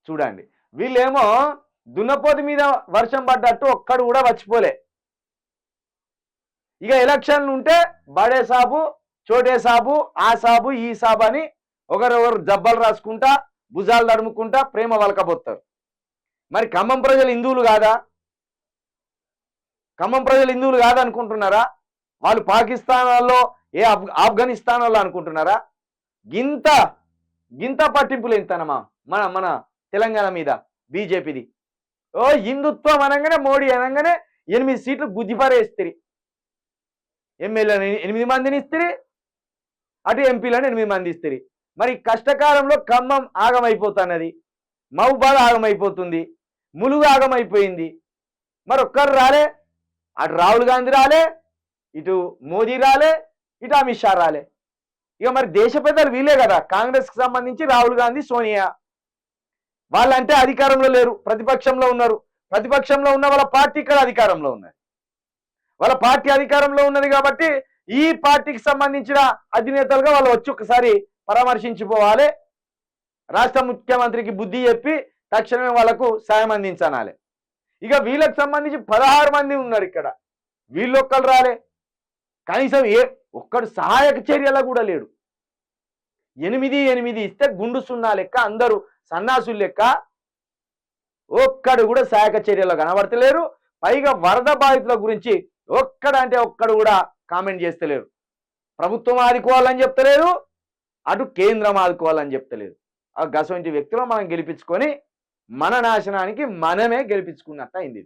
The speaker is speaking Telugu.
చూడండి, వీళ్ళేమో దున్నపోతు మీద వర్షం పడ్డట్టు ఒక్కడు కూడా వచ్చిపోలే. ఇక ఎలక్షన్లు ఉంటే బడే సాబు, చోటే సాబు, ఆ సాబు, ఈ సాబు అని ఒకరొకరు జబ్బలు రాసుకుంటా, భుజాలు తడుముకుంటా ప్రేమ వలకబోతారు. మరి ఖమ్మం ప్రజలు హిందువులు కాదా? ఖమ్మం ప్రజలు హిందువులు కాదనుకుంటున్నారా? వాళ్ళు పాకిస్తాన్లో ఆఫ్ఘనిస్తాన్ వాళ్ళు అనుకుంటున్నారా? గింత గింత పట్టింపులు ఎంతనమా మన మన తెలంగాణ మీద బీజేపీది. ఓ హిందుత్వం అనగానే, మోడీ అనగానే 8 సీట్లు గుజ్జిపారేస్తారు. ఎమ్మెల్యేని 8 మందిని ఇస్తారు, అటు ఎంపీలను 8 మంది ఇస్తారు. మరి కష్టకాలంలో ఖమ్మం ఆగమైపోతున్నది, మహబూబాద్ ఆగమైపోతుంది, ములుగు ఆగమైపోయింది. మరి ఒక్కరు రాలే. అటు రాహుల్ గాంధీ రాలే, ఇటు మోదీ రాలే, ఇటు అమిత్ షా రాలే. ఇక మరి దేశ పెద్దలు వీలే కదా. కాంగ్రెస్కి సంబంధించి రాహుల్ గాంధీ, సోనియా వాళ్ళంటే అధికారంలో లేరు, ప్రతిపక్షంలో ఉన్నారు. ప్రతిపక్షంలో ఉన్న వాళ్ళ పార్టీ ఇక్కడ అధికారంలో ఉన్నది. వాళ్ళ పార్టీ అధికారంలో ఉన్నది కాబట్టి ఈ పార్టీకి సంబంధించిన అధినేతలుగా వాళ్ళు వచ్చి ఒకసారి పరామర్శించిపోవాలి. రాష్ట్ర ముఖ్యమంత్రికి బుద్ధి చెప్పి తక్షణమే వాళ్ళకు సాయం అందించాలి. ఇక వీళ్ళకి సంబంధించి 16 మంది ఉన్నారు ఇక్కడ, వీళ్ళొక్కరు రాలే. కనీసం ఒక్కడు సహాయక చర్యల కూడా లేడు. 8 ఇస్తే గుండు సున్నా లెక్క, అందరూ సన్నాసులు లెక్క, ఒక్కడు కూడా సహాయక చర్యలో కనబడతలేరు. పైగా వరద బాధితుల గురించి ఒక్కడు కూడా కామెంట్ చేస్తలేరు. ప్రభుత్వం ఆదుకోవాలని చెప్తలేదు, అటు కేంద్రం ఆదుకోవాలని చెప్తలేదు. ఆ గసంటి వ్యక్తులు మనం గెలిపించుకొని మన నాశనానికి మనమే గెలిపించుకున్నట్టు అయింది.